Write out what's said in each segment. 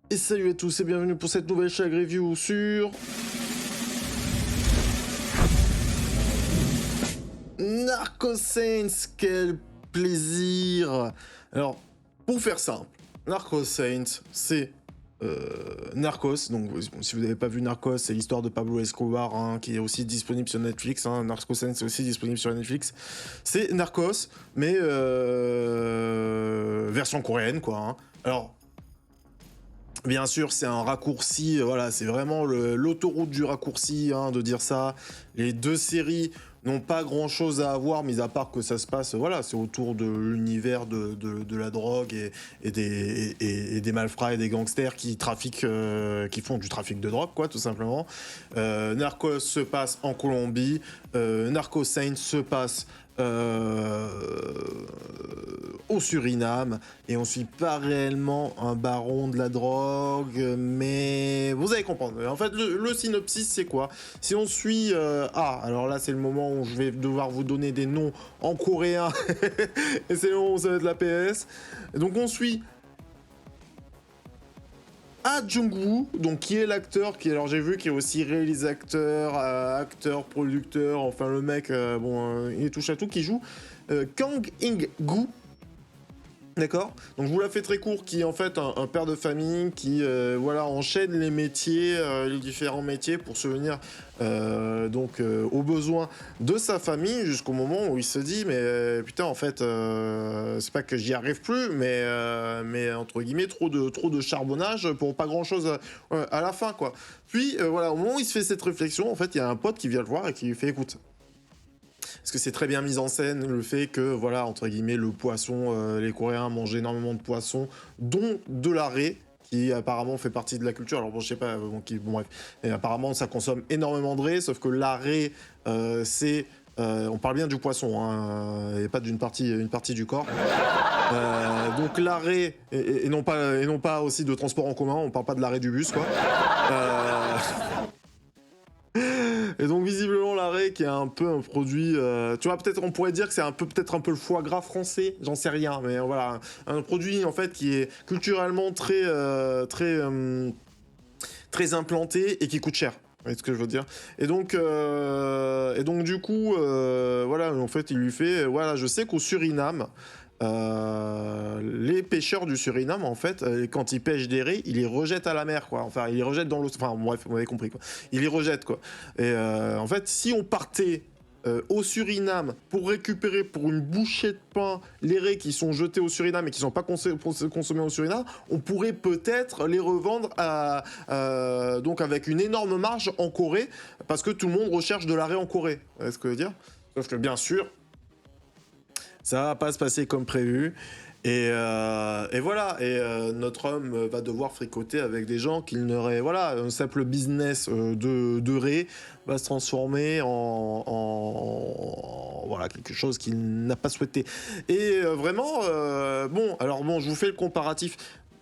Et salut à tous et bienvenue pour cette nouvelle Shag Review sur Narco Saints. Quel plaisir! Alors, pour faire simple, Narco Saints, c'est Narcos. Donc, bon, si vous n'avez pas vu Narcos, c'est l'histoire de Pablo Escobar, hein, qui est aussi disponible sur Netflix. Hein. Narco Saints est aussi disponible sur Netflix. C'est Narcos, mais version coréenne, quoi. Hein. Alors, bien sûr, c'est un raccourci, voilà, c'est vraiment l'autoroute du raccourci, hein, de dire ça. Les deux séries n'ont pas grand-chose à avoir, mis à part que ça se passe, voilà, c'est autour de l'univers de la drogue et des malfrats et des gangsters qui trafiquent, qui font du trafic de drogue, quoi, tout simplement. Narcos se passe en Colombie, Narco Saints se passe euh, au Suriname, et on suit pas réellement un baron de la drogue, mais vous allez comprendre. En fait, le synopsis, c'est quoi? Si on suit... alors là, c'est le moment où je vais devoir vous donner des noms en coréen, et c'est le moment où ça va être la PS. Donc on suit Ah Jung-woo, donc qui est l'acteur, qui, alors j'ai vu, qui est aussi réalisateur, acteur, producteur, enfin le mec, il est touche à tout, qui joue Kang In-gu. D'accord. Donc je vous la fais très court, qui est en fait un père de famille qui voilà, enchaîne les métiers, les différents métiers pour subvenir aux besoins de sa famille, jusqu'au moment où il se dit mais putain, en fait c'est pas que j'y arrive plus, mais entre guillemets trop de charbonnage pour pas grand chose à la fin, quoi. Puis voilà, au moment où il se fait cette réflexion, en fait il y a un pote qui vient le voir et qui lui fait écoute, parce que c'est très bien mis en scène, le fait que, voilà, entre guillemets, le poisson, les Coréens mangent énormément de poissons, dont de l'arrêt, qui apparemment fait partie de la culture. Alors bon, je sais pas, bon bref. Et apparemment, ça consomme énormément de raie, sauf que l'arrêt, c'est... on parle bien du poisson, hein, et pas d'une partie, une partie du corps. Donc l'arrêt, et non pas aussi de transport en commun, on parle pas de l'arrêt du bus, quoi. Euh, Et donc visiblement l'arrêt, qui est un peu un produit, tu vois, peut-être on pourrait dire que c'est un peu, peut-être un peu le foie gras français, j'en sais rien, mais voilà, un produit en fait qui est culturellement très implanté et qui coûte cher. Vous voyez ce que je veux dire? Et donc du coup, voilà, en fait, il lui fait, voilà, je sais qu'au Suriname, les pêcheurs du Suriname, en fait, quand ils pêchent des raies, ils les rejettent à la mer, quoi. Enfin, ils les rejettent dans l'eau. Enfin, bref, vous m'avez compris, quoi. Ils les rejettent, quoi. Et en fait, si on partait au Suriname pour récupérer pour une bouchée de pain les raies qui sont jetées au Suriname et qui ne sont pas consommées au Suriname, on pourrait peut-être les revendre donc avec une énorme marge en Corée, parce que tout le monde recherche de la raie en Corée. Vous voyez ce que je veux dire? Sauf que bien sûr, ça va pas se passer comme prévu. Et voilà, notre homme va devoir fricoter avec des gens qu'il n'aurait... Voilà, un simple business de raie va se transformer voilà, quelque chose qu'il n'a pas souhaité. Et vraiment, bon, alors bon, je vous fais le comparatif.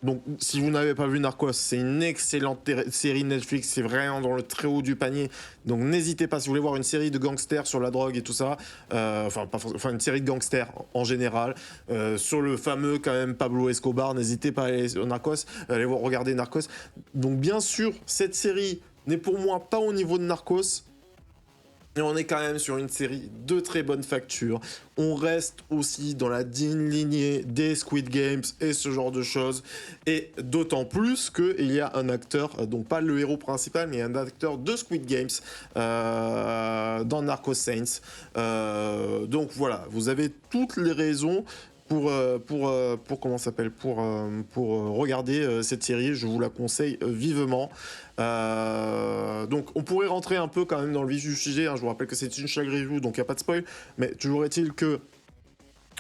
Donc, si vous n'avez pas vu Narcos, c'est une excellente série Netflix, c'est vraiment dans le très haut du panier. Donc, n'hésitez pas, si vous voulez voir une série de gangsters sur la drogue et tout ça, enfin une série de gangsters en général, sur le fameux quand même Pablo Escobar, n'hésitez pas à aller sur Narcos, allez voir, regarder Narcos. Donc, bien sûr, cette série n'est pour moi pas au niveau de Narcos, et on est quand même sur une série de très bonne facture. On reste aussi dans la digne lignée des Squid Games et ce genre de choses. Et d'autant plus qu'il y a un acteur, donc pas le héros principal, mais un acteur de Squid Games dans Narco Saints. Donc voilà, vous avez toutes les raisons pour comment ça s'appelle, pour regarder cette série. Je vous la conseille vivement. Donc on pourrait rentrer un peu quand même dans le vif du sujet, hein. Je vous rappelle que c'est une Shag Review, donc il n'y a pas de spoil, mais toujours est-il que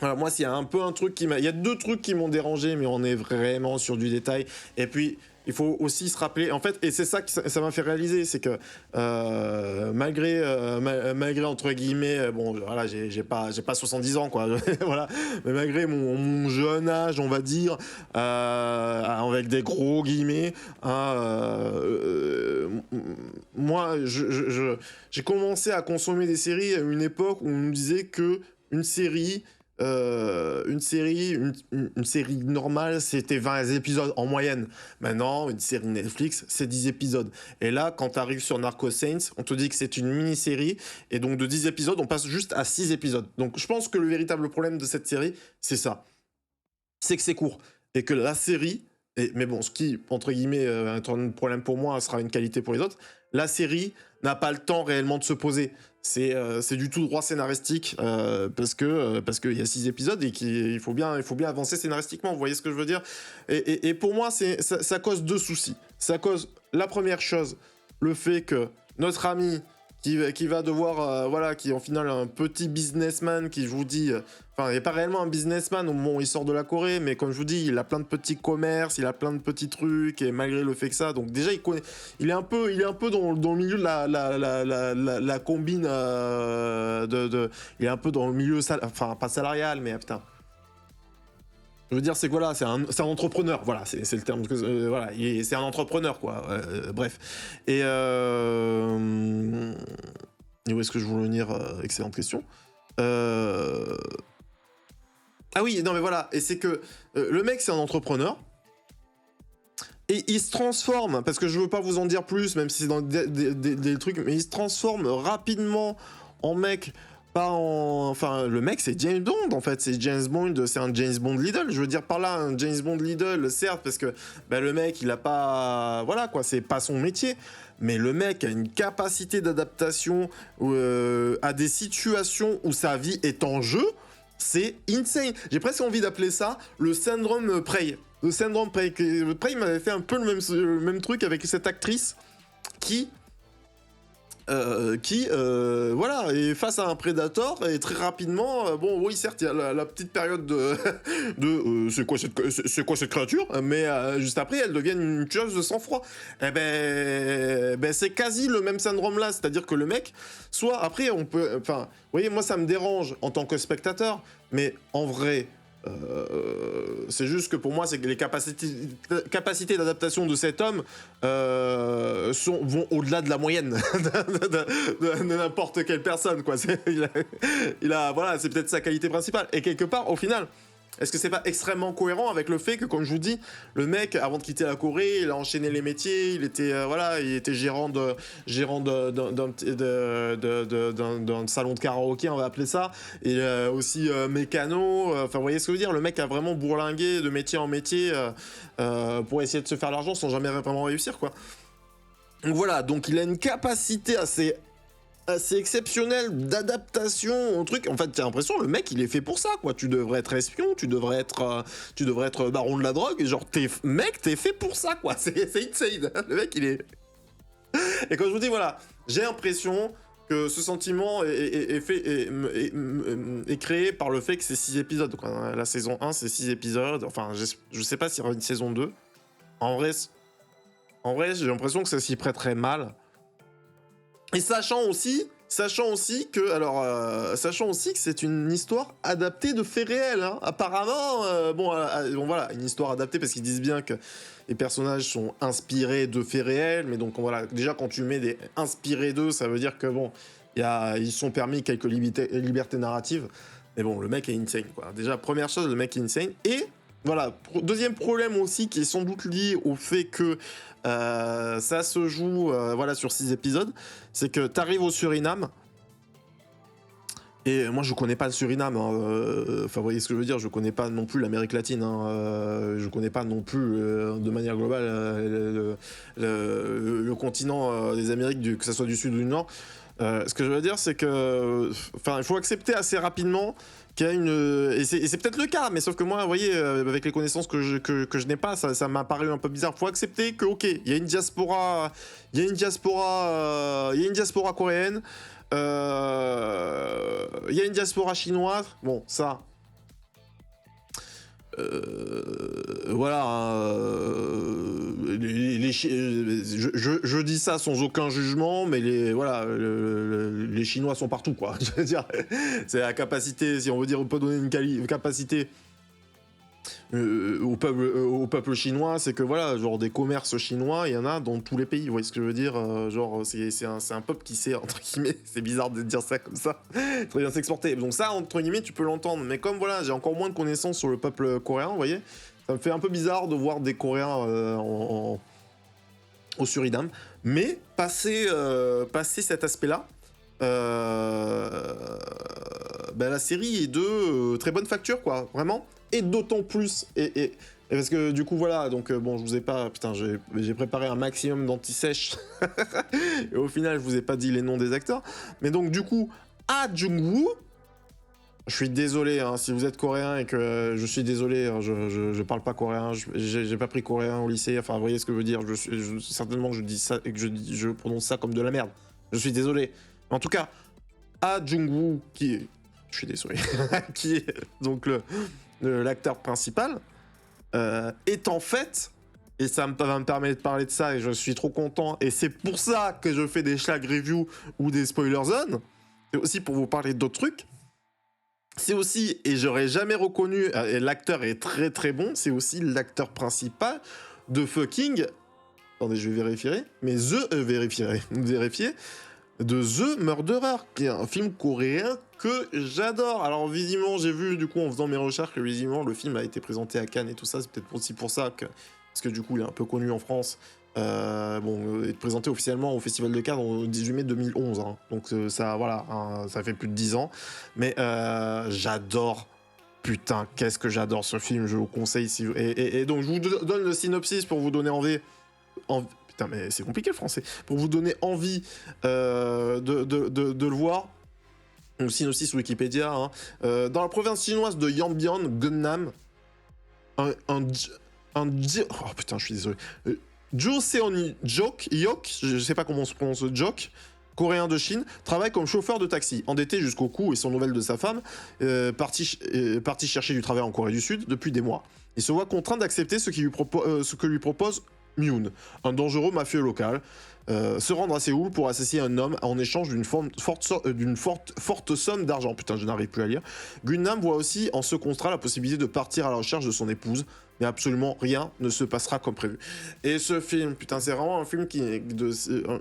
voilà, moi, s'il y a un peu un truc qui m'a... Il y a deux trucs qui m'ont dérangé, mais on est vraiment sur du détail. Et puis, il faut aussi se rappeler... En fait, et c'est ça que ça m'a fait réaliser, c'est que malgré, entre guillemets... Bon, voilà, j'ai pas 70 ans, quoi. Voilà. Mais malgré mon jeune âge, on va dire, avec des gros guillemets, hein, moi, j'ai commencé à consommer des séries à une époque où on nous disait que une série une série normale, c'était 20 épisodes en moyenne. Maintenant, une série Netflix, c'est 10 épisodes. Et là, quand tu arrives sur Narco Saints, on te dit que c'est une mini-série. Et donc, de 10 épisodes, on passe juste à 6 épisodes. Donc, je pense que le véritable problème de cette série, c'est ça. C'est que c'est court. Et que la série, mais bon, ce qui, entre guillemets, est un problème pour moi, sera une qualité pour les autres, la série n'a pas le temps réellement de se poser. C'est du tout droit scénaristique parce qu'il y a 6 épisodes et qu'il faut bien avancer scénaristiquement, vous voyez ce que je veux dire. Et pour moi, ça cause deux soucis. Ça cause la première chose, le fait que notre ami qui va devoir, voilà, qui est en final un petit businessman qui, je vous dis, enfin, il n'est pas réellement un businessman au moment où il sort de la Corée, mais comme je vous dis, il a plein de petits commerces, il a plein de petits trucs, et malgré le fait que ça, donc déjà, il est un peu dans le milieu de la combine, il est un peu dans le milieu, enfin, pas salarial, mais putain. Je veux dire, c'est que voilà, c'est un entrepreneur, voilà, c'est le terme, voilà, c'est un entrepreneur, quoi, bref. Et où est-ce que je voulais venir excellente question. Ah oui, non mais voilà, et c'est que le mec, c'est un entrepreneur, et il se transforme, parce que je veux pas vous en dire plus, même si c'est dans des trucs, mais il se transforme rapidement en mec. Enfin, le mec, c'est James Bond, en fait. C'est James Bond, c'est un James Bond Lidl. Je veux dire par là, un James Bond Lidl, certes, parce que bah, le mec, il a pas... Voilà, quoi, c'est pas son métier. Mais le mec a une capacité d'adaptation à des situations où sa vie est en jeu. C'est insane. J'ai presque envie d'appeler ça le syndrome Prey. Le syndrome Prey. Prey m'avait fait un peu le même truc avec cette actrice qui voilà, est face à un prédateur et très rapidement, bon oui certes il y a la petite période de c'est quoi cette créature, mais juste après elle devient une tueuse de sang-froid. Et ben c'est quasi le même syndrome là, c'est-à-dire que le mec, soit après on peut, enfin, vous voyez moi ça me dérange en tant que spectateur, mais en vrai. C'est juste que pour moi, c'est que les capacités d'adaptation de cet homme vont au-delà de la moyenne de n'importe quelle personne, quoi. Voilà, c'est peut-être sa qualité principale. Et quelque part, au final, est-ce que c'est pas extrêmement cohérent avec le fait que, comme je vous dis, le mec, avant de quitter la Corée, il a enchaîné les métiers, il était voilà, il était gérant d'un salon de karaoké, on va appeler ça, et aussi mécano. Enfin, vous voyez ce que je veux dire. Le mec a vraiment bourlingué de métier en métier pour essayer de se faire l'argent sans jamais vraiment réussir, quoi. Donc voilà, donc il a une capacité assez exceptionnel d'adaptation au truc. En fait, t'as l'impression le mec il est fait pour ça, quoi. Tu devrais être espion, tu devrais être baron de la drogue, et genre t'es fait pour ça, quoi. C'est insane. Le mec il est. Et quand je vous dis voilà, j'ai l'impression que ce sentiment est créé par le fait que c'est 6 épisodes, quoi. La saison 1 c'est 6 épisodes. Enfin, je sais pas s'il y aura une saison 2. En vrai j'ai l'impression que ça s'y prêterait mal. Et sachant aussi que c'est une histoire adaptée de faits réels, hein. Apparemment, bon voilà, une histoire adaptée parce qu'ils disent bien que les personnages sont inspirés de faits réels, mais donc voilà, déjà quand tu mets des inspirés d'eux, ça veut dire que bon, ils sont permis quelques libertés narratives, mais bon, le mec est insane, quoi. Déjà, première chose, le mec est insane, et voilà, deuxième problème aussi qui est sans doute lié au fait que ça se joue voilà, sur 6 épisodes, c'est que t'arrives au Suriname, et moi je connais pas le Suriname, hein, enfin vous voyez ce que je veux dire, je connais pas non plus l'Amérique latine, hein, je connais pas non plus de manière globale le continent des Amériques, que ce soit du sud ou du nord. Ce que je veux dire, c'est que, enfin, il faut accepter assez rapidement qu'il y a une, et c'est peut-être le cas, mais sauf que moi, vous voyez, avec les connaissances que je n'ai pas, ça m'a paru un peu bizarre. Faut accepter que, ok, il y a une diaspora coréenne, il y a une diaspora chinoise. Bon, ça. Voilà, je dis ça sans aucun jugement, mais les Chinois sont partout, quoi. Je veux dire, c'est la capacité, si on veut dire, on peut donner une capacité au peuple chinois, c'est que voilà, genre des commerces chinois, il y en a dans tous les pays, vous voyez ce que je veux dire, genre c'est un peuple qui sait, entre guillemets, c'est bizarre de dire ça comme ça, très bien s'exporter. Donc ça, entre guillemets, tu peux l'entendre, mais comme voilà, j'ai encore moins de connaissances sur le peuple coréen, vous voyez, ça me fait un peu bizarre de voir des Coréens au Suriname, mais passer cet aspect-là, la série est de très bonne facture, quoi, vraiment. Et d'autant plus, et parce que du coup, voilà, donc bon, je vous ai pas, putain, j'ai préparé un maximum d'anti-sèche, et au final, je vous ai pas dit les noms des acteurs, mais donc du coup, Ah Jung-woo, je suis désolé, hein, si vous êtes coréen et que je suis désolé, hein, je parle pas coréen, j'ai pas pris coréen au lycée, enfin, vous voyez ce que je veux dire, certainement que je dis ça, et que je prononce ça comme de la merde, je suis désolé. En tout cas, Ah Jung-woo, je suis désolé, qui est donc l'acteur principal, est en fait, et ça va me permettre de parler de ça, et je suis trop content, et c'est pour ça que je fais des schlag reviews ou des spoiler zones, et aussi pour vous parler d'autres trucs. C'est aussi, et j'aurais jamais reconnu, et l'acteur est très très bon, c'est aussi l'acteur principal de fucking, attendez je vais vérifier, mais vérifier, de The Murderer, qui est un film coréen que j'adore. Alors visiblement, j'ai vu du coup en faisant mes recherches que visiblement le film a été présenté à Cannes et tout ça, c'est peut-être aussi pour ça que, parce que du coup il est un peu connu en France, est présenté officiellement au Festival de Cannes au 18 mai 2011, hein. Donc ça, voilà, hein, ça fait plus de 10 ans, mais j'adore, putain, qu'est-ce que j'adore ce film, je vous conseille, et donc je vous donne le synopsis pour vous donner envie. Putain, mais c'est compliqué le français. Pour vous donner envie de le voir. Le synopsis Wikipédia. Hein. Dans la province chinoise de Yanbian, Gunnam, oh putain, je suis désolé. Jo Seon-yok, je sais pas comment on se prononce Jok, coréen de Chine, travaille comme chauffeur de taxi. Endetté jusqu'au cou et sans nouvelles de sa femme, parti chercher du travail en Corée du Sud depuis des mois. Il se voit contraint d'accepter ce que lui propose Myun, un dangereux mafieux local, se rendre à Séoul pour assassiner un homme en échange d'une forte somme d'argent. Putain, je n'arrive plus à lire. Gunnam voit aussi en ce contrat la possibilité de partir à la recherche de son épouse, mais absolument rien ne se passera comme prévu. Et ce film, putain, c'est vraiment un film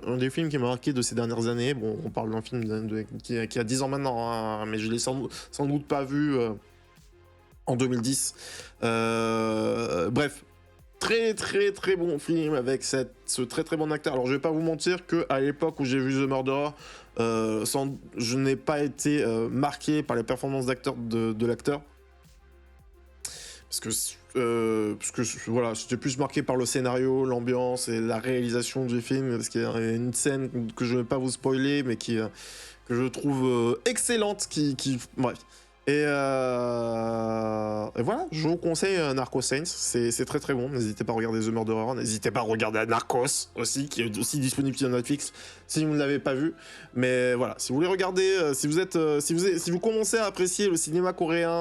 un des films qui m'a marqué de ces dernières années. Bon, on parle d'un film qui a 10 ans maintenant, hein, mais je l'ai sans doute pas vu en 2010. Bref. Très très très bon film avec ce très très bon acteur. Alors je vais pas vous mentir que à l'époque où j'ai vu The Murderer, je n'ai pas été marqué par les performances d'acteur de l'acteur. Parce que voilà, j'étais plus marqué par le scénario, l'ambiance et la réalisation du film, parce qu'il y a une scène que je ne vais pas vous spoiler, mais que je trouve excellente, bref. Et voilà, je vous conseille Narcos Saints, c'est très très bon, n'hésitez pas à regarder The Murderer, n'hésitez pas à regarder Narcos aussi, qui est aussi disponible sur Netflix, si vous ne l'avez pas vu. Mais voilà, si vous voulez regarder, si vous commencez à apprécier le cinéma coréen,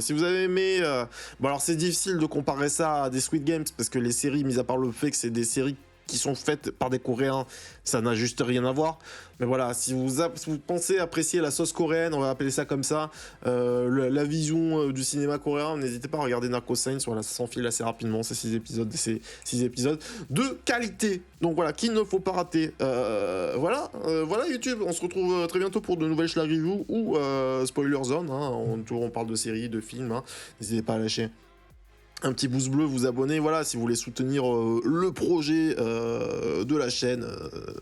si vous avez aimé, bon alors c'est difficile de comparer ça à des Squid Games, parce que les séries, mis à part le fait que c'est des séries qui sont faites par des Coréens, ça n'a juste rien à voir. Mais voilà, si vous pensez apprécier la sauce coréenne, on va appeler ça comme ça, la vision du cinéma coréen, n'hésitez pas à regarder Narcos Saints, voilà, ça s'enfile assez rapidement, ces 6 épisodes de qualité. Donc voilà, qu'il ne faut pas rater. Voilà YouTube, on se retrouve très bientôt pour de nouvelles schlag reviews ou spoiler zone, hein. On parle de séries, de films, hein. N'hésitez pas à lâcher un petit pouce bleu, vous abonner, voilà, si vous voulez soutenir le projet de la chaîne,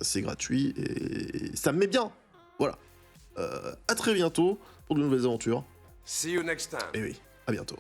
c'est gratuit et ça me met bien. Voilà. À très bientôt pour de nouvelles aventures. See you next time. Et oui, à bientôt.